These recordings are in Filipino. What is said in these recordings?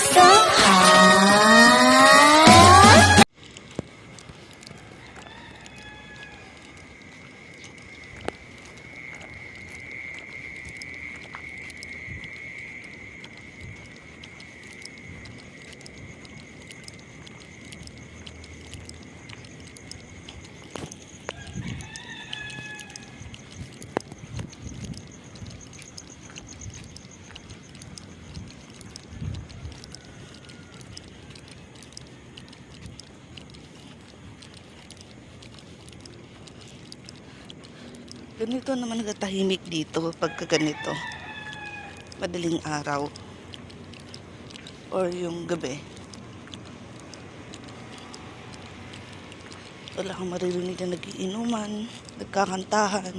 So hot. Ganito naman nagtahimik dito pagka ganito. Madaling araw. Or yung gabi. Wala kang maririnig na nagiinuman, nagkakantahan.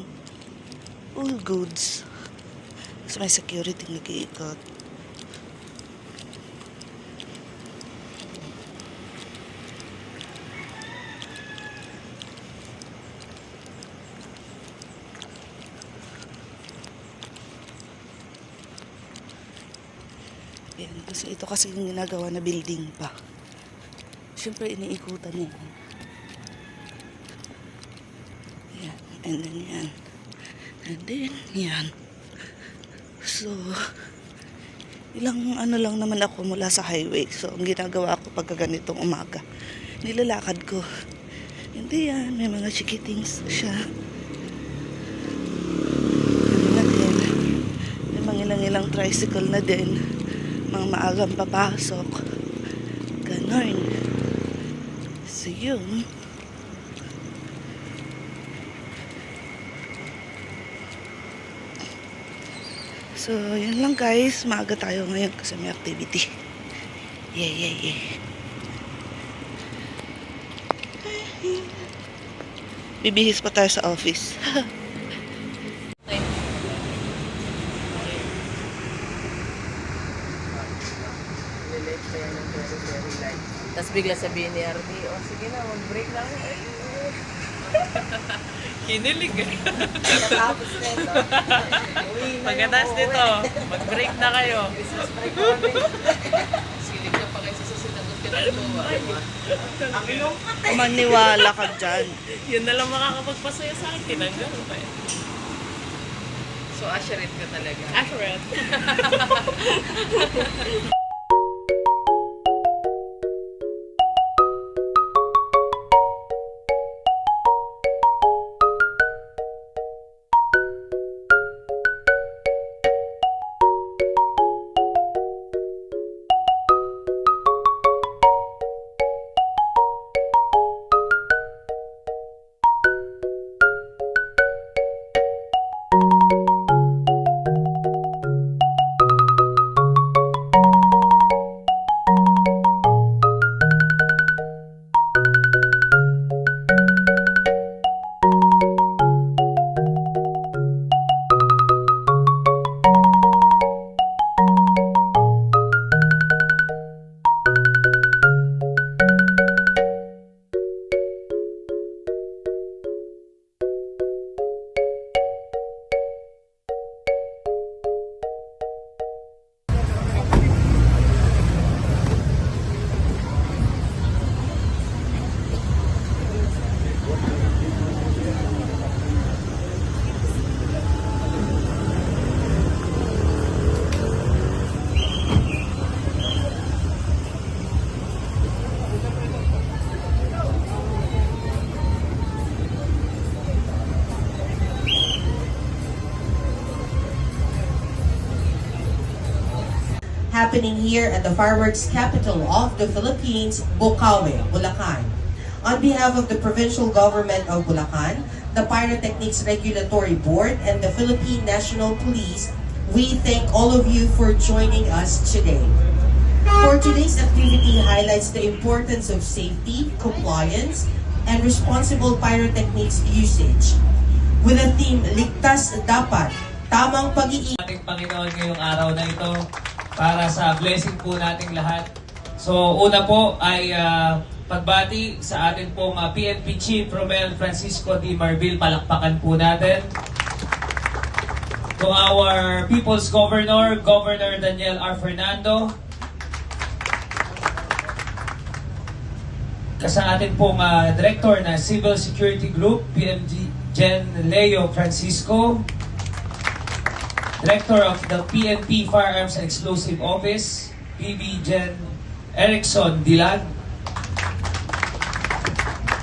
All goods. Kasi may security nag-iikot. Yan, kasi ito kasi yung ginagawa na building pa. Siyempre iniikutan niya. Yan, and then yan. And then yan. So, ilang ano lang naman ako mula sa highway. So, ang ginagawa ko pagka ganitong umaga, nilalakad ko. Hindi yan, may mga chikitings siya. Ano na din, may mga ilang tricycle na din. Mga maagang papasok. Ganon. So, yun. So, yun lang guys. Maaga tayo ngayon kasi may activity. Yeah. Bibihis pa tayo sa office. Tapos bigla sabihin ni RD, oh sige na, mag-break na ako. Kinilig eh. Tapos na ito. Pagkatapos nito, mag-break na kayo. Business break na kami. Silig na pa kayo sa sinagot ka na ito. Maniwala ka dyan. Yun na lang makakapagpasaya sa akin. Tinanggal pa eh. So, Asherit ka talaga. Asherit. Happening here at the fireworks capital of the Philippines, Bocaue, Bulacan. On behalf of the provincial government of Bulacan, the Pyrotechnics Regulatory Board, and the Philippine National Police, we thank all of you for joining us today. For today's activity highlights the importance of safety, compliance, and responsible pyrotechnics usage. With the theme, Ligtas Dapat, Tamang Pag-iingat. Ating Panginoon ngayong araw na ito para sa blessing po nating lahat. So una po ay pagbati sa atin pong PNP Chief Romel Francisco D. Marbil. Palakpakan po natin. To our People's Governor, Governor Daniel R. Fernando. sa atin pong Director na Civil Security Group, PMG Gen Leo Francisco. Director of the PNP Firearms and Explosive Office, PB Gen Erickson Dilag.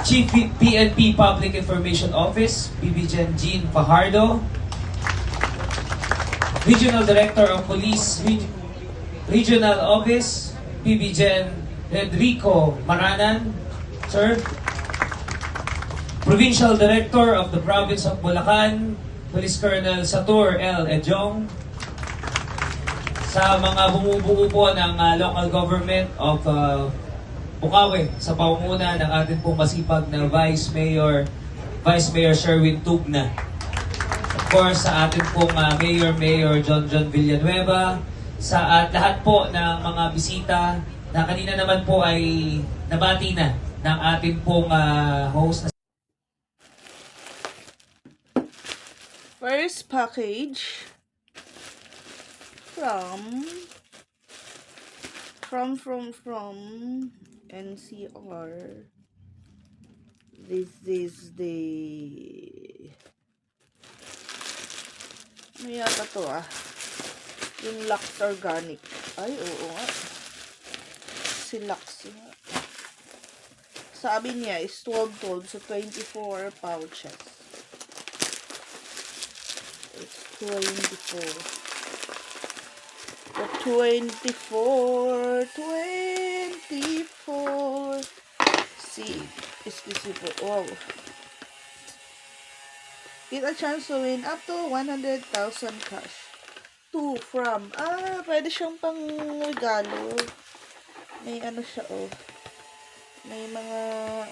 Chief PNP Public Information Office, PB Gen Jean Fajardo. Regional Director of Police Regional Office, PB Gen Enrico Maranan, sir. Provincial Director of the Province of Bulacan, Police Colonel Satur L. Ejong. Sa mga bumubuo po ng local government of Bukawi, sa pangunguna ng ating pong masipag na Vice Mayor Sherwin Tugna. Of course, sa ating pong Mayor John Villanueva, sa at lahat po ng mga bisita na kanina naman po ay nabati na ng ating pong host na First package from NCR. This is the ano yata to yung Lux Organic. Ay, oo nga. Si Lux nga. Sabi niya is 12 so 24 pouches. It's 24. The 24. See, excuse me po. Wow. Get a chance to win up to 100,000 cash. 2 from. Pwede siyang pang regalo. May ano siya, May mga,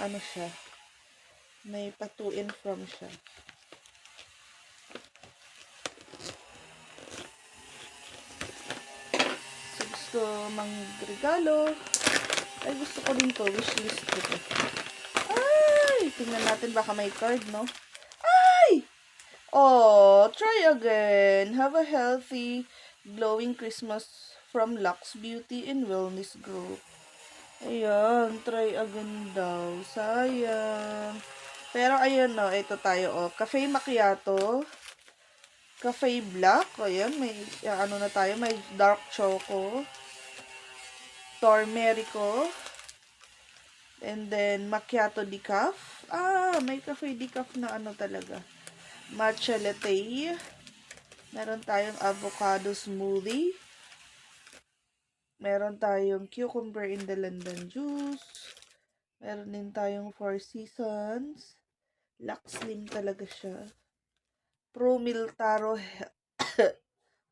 ano siya. May pa 2 in from siya. So, gusto mang regalo. Ay, gusto ko din to. Wishlist ko to. Ay! Tingnan natin baka may card, no? Ay! Oh, try again. Have a healthy, glowing Christmas from Lux Beauty and Wellness Group. Ayan, try again daw. Sayang. Pero ayun, ito tayo, Cafe Macchiato. Cafe Black. Ayan, may, ano na tayo, may dark choco. Tormerico. And then, Macchiato Decaf. May cafe decaf na ano talaga. Matcha latte. Meron tayong avocado smoothie. Meron tayong cucumber in the London juice. Meron din tayong Four Seasons. Lux Slim talaga siya. Pro Meal Taro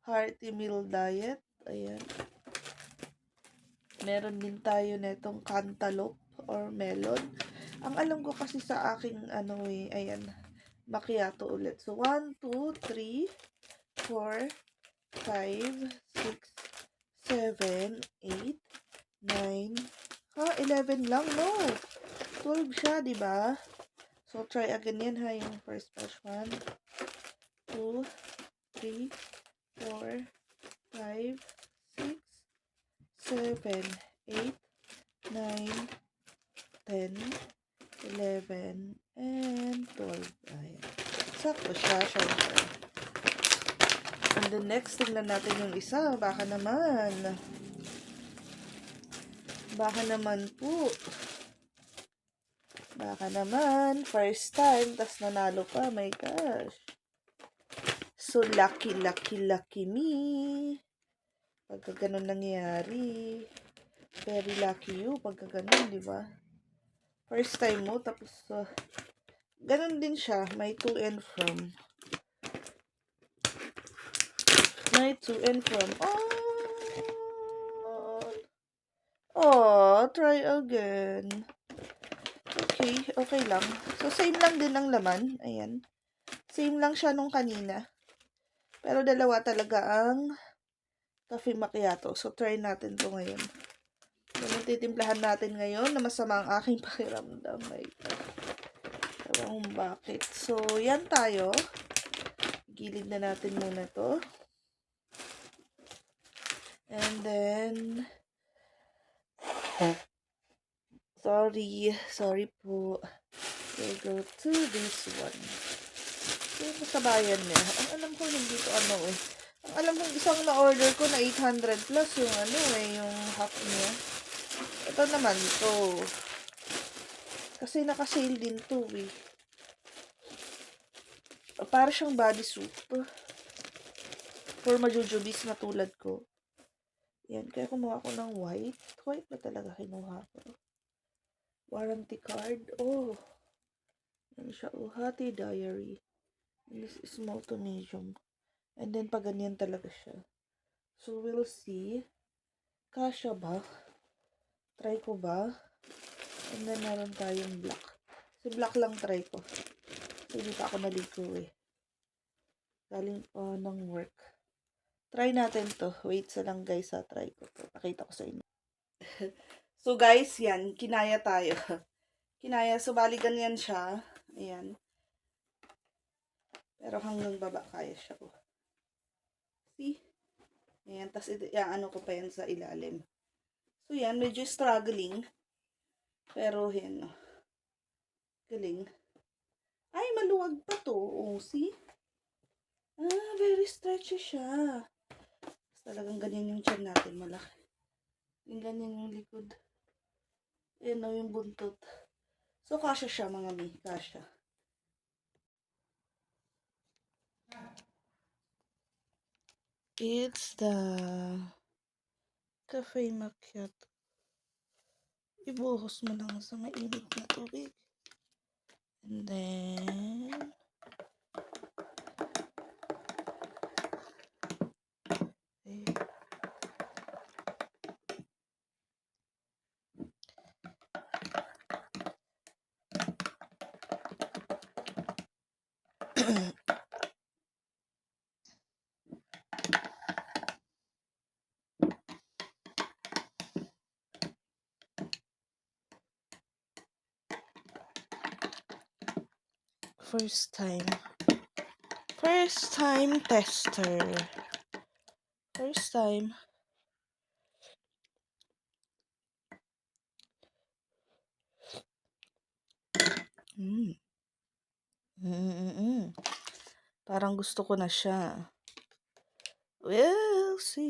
Hearty Meal Diet. Ayan. Meron din tayo netong cantaloupe or melon. Ang alam ko kasi sa aking ayan, macchiato ulit. So 1, 2, 3, 4, 5, 6, 7, 8, 9, 11 lang, no? 12 siya, di ba? So, try again yan, yung first batch. 1, 2, 3, 4, 5, 6, 7, 8, 9, 10, 11, and 12. Ayan. Sakto siya, syempre. And the next, tingnan natin yung isa. Baka naman po. Baka naman. First time, tas nanalo pa. My gosh. So, lucky me. Pagka ganun nangyayari. Very lucky you. Pagka ganun, di ba? First time mo, tapos, ganun din siya. May to and from. May to and from. Try again. Okay lang. So, same lang din ang laman. Ayan. Same lang siya nung kanina. Pero dalawa talaga ang cafe macchiato. So, try natin to ngayon. Ganun titimplahan natin ngayon na masama ang aking pakiramdam. Ewan kung bakit. So, yan tayo. Gilid na natin muna to. And then, Sorry po. We'll go to this one. Yung sa bayan niya. Ang alam ko hindi ko ano eh. Ang alam ko isang na-order ko na 800 plus yung ano eh, yung half niya. Ito naman to. Kasi naka-sale din to eh. Para siyang bodysuit. For majujubis na tulad ko. Yan, kaya kumuha ko ng white. White ba talaga kinuha ko? Warranty card. Oh. Yan siya. Oh, Hati Diary. And this is small to medium. And then, pag ganyan talaga siya. So, we'll see. Kasha ba? Try ko ba? And then, meron tayong black. Si black lang try ko. So, hindi pa ako naligo eh. Galing pa ng work. Try natin to. Wait sa lang guys ha. Try ko to. Pakita ko sa inyo. So, guys, yan. Kinaya tayo. Kinaya. So, bali ganyan siya. Ayan. Pero hanggang baba kaya siya. Oh. See? Ayan. Tapos, ano ko pa yan sa ilalim. So, yan. Medyo struggling. Pero, yan. Oh. Galing. Ay, maluwag pa to. Oh, see? Ah, very stretchy siya. Tapos, talagang ganyan yung tiyan natin. Malaki. Yung ganyan yung likod. Ayan o, yung buntot. So, kasya siya, mga mi. Kasya. It's the cafe macchiato. Ibuhos mo lang sa mainit na tubig. And then, okay. First time tester. First time. Mm. Parang gusto ko na siya. We'll see.